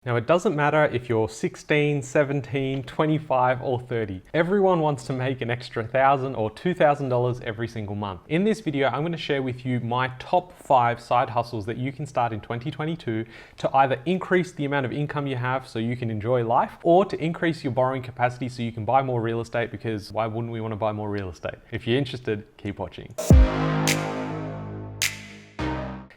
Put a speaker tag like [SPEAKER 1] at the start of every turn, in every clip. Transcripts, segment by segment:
[SPEAKER 1] Now, it doesn't matter if you're 16, 17, 25, or 30. Everyone wants to make an extra $1,000 or $2,000 every single month. In this video, I'm going to share with you my top 5 side hustles that you can start in 2022 to either increase the amount of income you have so you can enjoy life, or to increase your borrowing capacity so you can buy more real estate, because why wouldn't we want to buy more real estate? If you're interested, keep watching.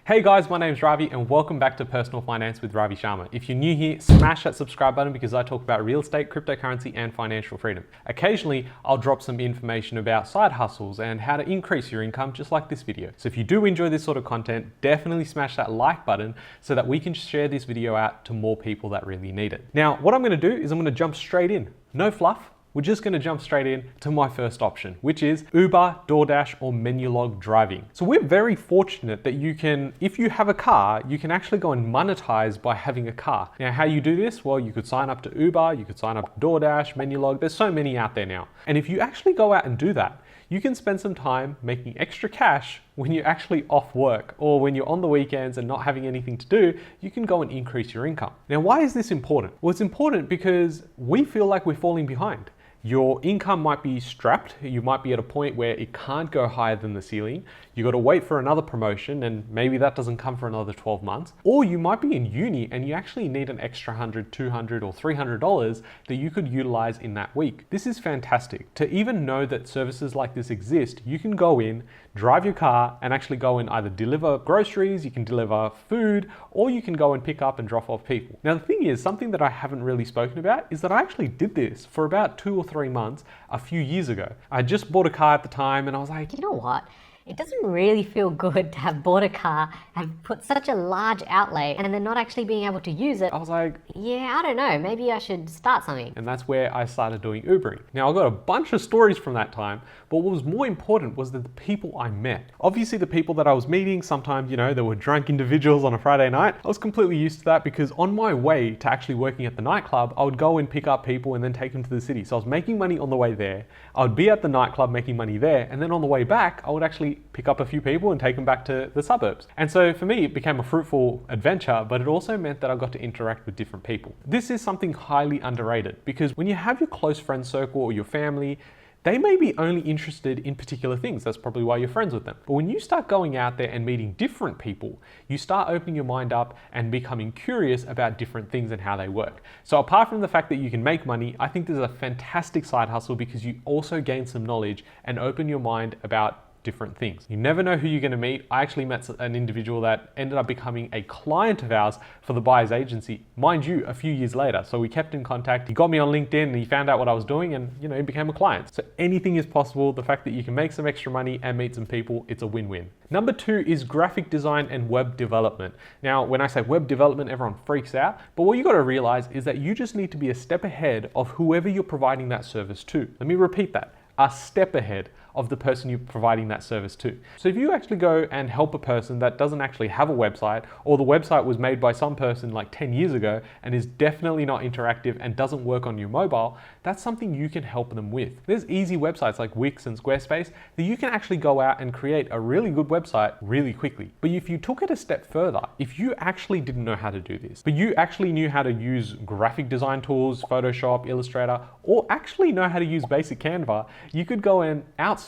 [SPEAKER 1] Hey guys, my name is Ravi and welcome back to Personal Finance with Ravi Sharma. If you're new here, smash that subscribe button because I talk about real estate, cryptocurrency, and financial freedom. Occasionally, I'll drop some information about side hustles and how to increase your income, just like this video. So if you do enjoy this sort of content, definitely smash that like button so that we can share this video out to more people that really need it. Now, what I'm gonna do is I'm gonna jump straight in. No fluff. We're just gonna jump straight in to my first option, which is Uber, DoorDash, or Menulog driving. So we're very fortunate that you can, if you have a car, you can actually go and monetize by having a car. Now, how you do this? Well, you could sign up to Uber, you could sign up to DoorDash, Menulog, there's so many out there now. And if you actually go out and do that, you can spend some time making extra cash when you're actually off work, or when you're on the weekends and not having anything to do, you can go and increase your income. Now, why is this important? Well, it's important because we feel like we're falling behind. Your income might be strapped. You might be at a point where it can't go higher than the ceiling. You got to wait for another promotion and maybe that doesn't come for another 12 months. Or you might be in uni and you actually need an extra $100, $200, or $300 that you could utilize in that week. This is fantastic. To even know that services like this exist, you can go in, drive your car, and actually go and either deliver groceries, you can deliver food, or you can go and pick up and drop off people. Now, the thing is, something that I haven't really spoken about is that I actually did this for about 2 or 3 months a few years ago. I just bought a car at the time and I was like,
[SPEAKER 2] you know what? It doesn't really feel good to have bought a car, have put such a large outlay, and then not actually being able to use it.
[SPEAKER 1] I was like,
[SPEAKER 2] yeah, I don't know, maybe I should start something.
[SPEAKER 1] And that's where I started doing Ubering. Now, I got a bunch of stories from that time, but what was more important was that the people I met. Obviously, the people that I was meeting, sometimes, you know, there were drunk individuals on a Friday night. I was completely used to that because on my way to actually working at the nightclub, I would go and pick up people and then take them to the city. So I was making money on the way there. I would be at the nightclub making money there, and then on the way back, I would actually pick up a few people and take them back to the suburbs. And so for me, it became a fruitful adventure, but it also meant that I got to interact with different people. This is something highly underrated because when you have your close friend circle or your family, they may be only interested in particular things. That's probably why you're friends with them. But when you start going out there and meeting different people, you start opening your mind up and becoming curious about different things and how they work. So apart from the fact that you can make money, I think this is a fantastic side hustle because you also gain some knowledge and open your mind about different things. You never know who you're going to meet. I actually met an individual that ended up becoming a client of ours for the buyer's agency, mind you, a few years later. So we kept in contact. He got me on LinkedIn and he found out what I was doing and, you know, he became a client. So anything is possible. The fact that you can make some extra money and meet some people, it's a win-win. Number 2 is graphic design and web development. Now, when I say web development, everyone freaks out, but what you got to realize is that you just need to be a step ahead of whoever you're providing that service to. Let me repeat that. A step ahead of the person you're providing that service to. So if you actually go and help a person that doesn't actually have a website, or the website was made by some person like 10 years ago and is definitely not interactive and doesn't work on your mobile, that's something you can help them with. There's easy websites like Wix and Squarespace that you can actually go out and create a really good website really quickly. But if you took it a step further, if you actually didn't know how to do this, but you actually knew how to use graphic design tools, Photoshop, Illustrator, or actually know how to use basic Canva, you could go and outsource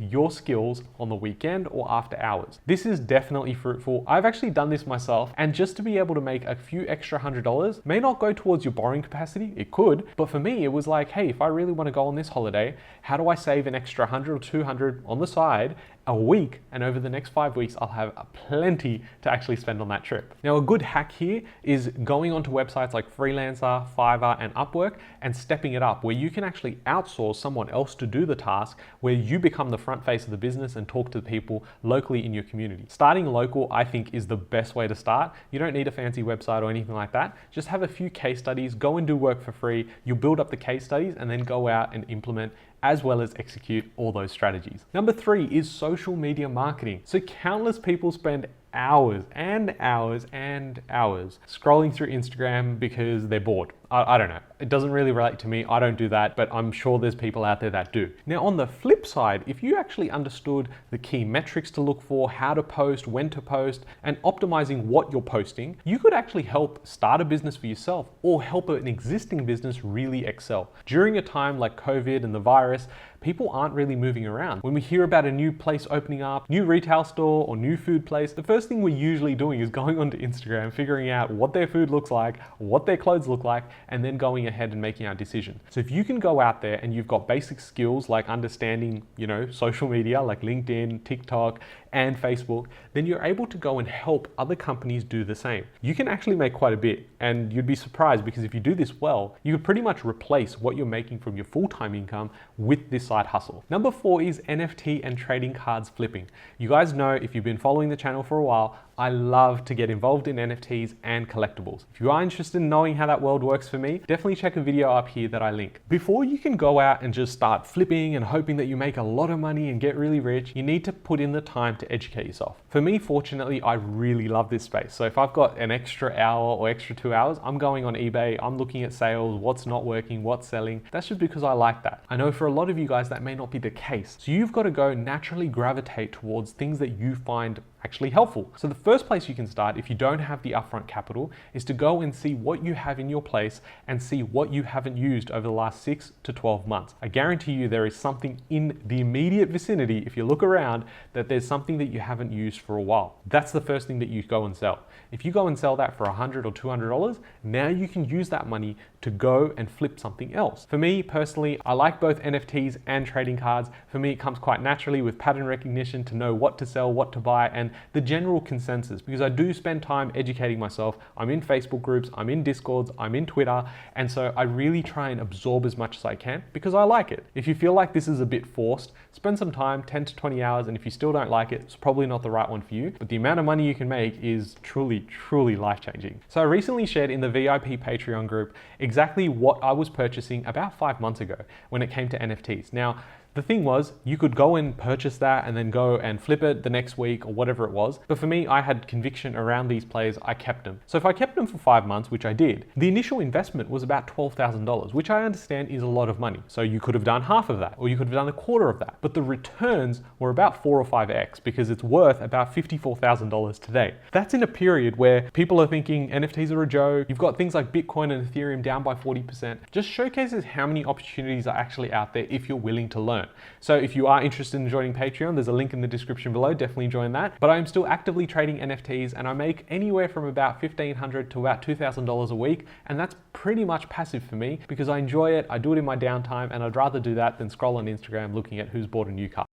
[SPEAKER 1] your skills on the weekend or after hours. This is definitely fruitful. I've actually done this myself, and just to be able to make a few extra $100 may not go towards your borrowing capacity. It could, but for me, it was like, hey, if I really want to go on this holiday, how do I save an extra 100 or 200 on the side a week, and over the next 5 weeks, I'll have plenty to actually spend on that trip. Now, a good hack here is going onto websites like Freelancer, Fiverr, and Upwork and stepping it up, where you can actually outsource someone else to do the task, where you become the front face of the business and talk to the people locally in your community. Starting local, I think, is the best way to start. You don't need a fancy website or anything like that. Just have a few case studies, go and do work for free. You'll build up the case studies and then go out and implement as well as execute all those strategies. Number 3 is social media marketing. So countless people spend hours and hours and hours scrolling through Instagram because they're bored. I don't know. It doesn't really relate to me. I don't do that, but I'm sure there's people out there that do. Now, on the flip side, if you actually understood the key metrics to look for, how to post, when to post, and optimizing what you're posting, you could actually help start a business for yourself or help an existing business really excel. During a time like COVID and the virus, people aren't really moving around. When we hear about a new place opening up, new retail store or new food place, the first thing we're usually doing is going onto Instagram, figuring out what their food looks like, what their clothes look like, and then going ahead and making our decision. So if you can go out there and you've got basic skills like understanding, social media like LinkedIn, TikTok, and Facebook, then you're able to go and help other companies do the same. You can actually make quite a bit, and you'd be surprised because if you do this well, you could pretty much replace what you're making from your full-time income with this side hustle. Number 4 is NFT and trading cards flipping. You guys know, if you've been following the channel for a while, I love to get involved in NFTs and collectibles. If you are interested in knowing how that world works for me, definitely check a video up here that I link. Before you can go out and just start flipping and hoping that you make a lot of money and get really rich, you need to put in the time to educate yourself. For me, fortunately, I really love this space. So if I've got an extra hour or extra 2 hours, I'm going on eBay, I'm looking at sales, what's not working, what's selling. That's just because I like that. I know for a lot of you guys that may not be the case. So you've got to go naturally gravitate towards things that you find actually helpful. So the first place you can start, if you don't have the upfront capital, is to go and see what you have in your place and see what you haven't used over the last 6 to 12 months. I guarantee you there is something in the immediate vicinity, if you look around, that there's something that you haven't used for a while. That's the first thing that you go and sell. If you go and sell that for $100 or $200, now you can use that money to go and flip something else. For me personally, I like both NFTs and trading cards. For me, it comes quite naturally with pattern recognition to know what to sell, what to buy, and the general consensus, because I do spend time educating myself. I'm in Facebook groups, I'm in Discords, I'm in Twitter, and so I really try and absorb as much as I can because I like it. If you feel like this is a bit forced, spend some time, 10 to 20 hours, and if you still don't like it, it's probably not the right one for you, but the amount of money you can make is truly, truly life-changing. So I recently shared in the VIP Patreon group exactly what I was purchasing about 5 months ago when it came to NFTs. Now, the thing was, you could go and purchase that and then go and flip it the next week or whatever it was. But for me, I had conviction around these plays. I kept them. So if I kept them for 5 months, which I did, the initial investment was about $12,000, which I understand is a lot of money. So you could have done half of that, or you could have done a quarter of that. But the returns were about 4 or 5x because it's worth about $54,000 today. That's in a period where people are thinking NFTs are a joke. You've got things like Bitcoin and Ethereum down by 40%. Just showcases how many opportunities are actually out there if you're willing to learn. So if you are interested in joining Patreon, there's a link in the description below, definitely join that. But I'm still actively trading NFTs and I make anywhere from about $1,500 to about $2,000 a week. And that's pretty much passive for me because I enjoy it, I do it in my downtime, and I'd rather do that than scroll on Instagram looking at who's bought a new car.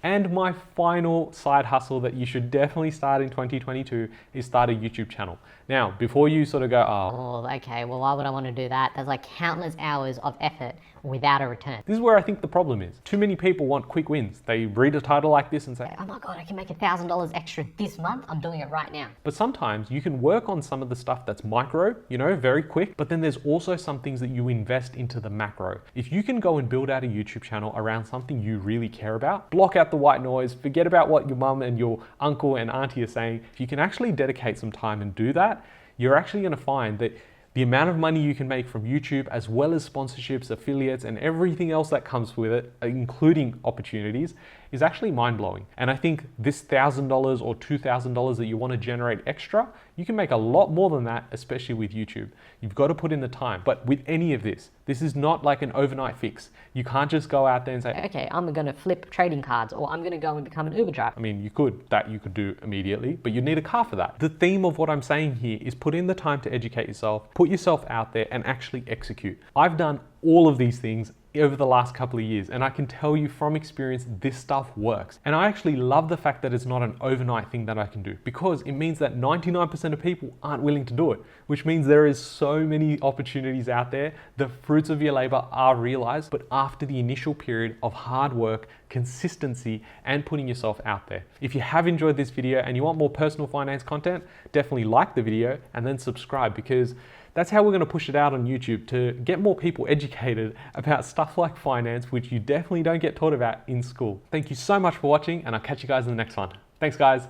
[SPEAKER 1] And my final side hustle that you should definitely start in 2022 is start a YouTube channel. Now, before you sort of go,
[SPEAKER 2] oh, okay, well, why would I want to do that? There's like countless hours of effort without a return.
[SPEAKER 1] This is where I think the problem is. Too many people want quick wins. They read a title like this and say,
[SPEAKER 2] oh my God, I can make $1,000 extra this month. I'm doing it right now.
[SPEAKER 1] But sometimes you can work on some of the stuff that's micro, very quick, but then there's also some things that you invest into the macro. If you can go and build out a YouTube channel around something you really care about, block out the white noise, forget about what your mum and your uncle and auntie are saying. If you can actually dedicate some time and do that, you're actually going to find that the amount of money you can make from YouTube, as well as sponsorships, affiliates, and everything else that comes with it, including opportunities, is actually mind-blowing. And I think this $1,000 or $2,000 that you want to generate extra, you can make a lot more than that, especially with YouTube. You've got to put in the time. But with any of this is not like an overnight fix. You can't just go out there and say,
[SPEAKER 2] okay, I'm going to flip trading cards, or I'm going to go and become an Uber driver.
[SPEAKER 1] I mean, you could do immediately, but you need a car for that. The theme of what I'm saying here is put in the time to educate yourself, put yourself out there and actually execute. I've done all of these things over the last couple of years, and I can tell you from experience, this stuff works. And I actually love the fact that it's not an overnight thing that I can do, because it means that 99% of people aren't willing to do it, which means there is so many opportunities out there. The fruits of your labor are realized, but after the initial period of hard work, consistency, and putting yourself out there. If you have enjoyed this video and you want more personal finance content, definitely like the video and then subscribe, because that's how we're going to push it out on YouTube to get more people educated about stuff like finance, which you definitely don't get taught about in school. Thank you so much for watching, and I'll catch you guys in the next one. Thanks, guys.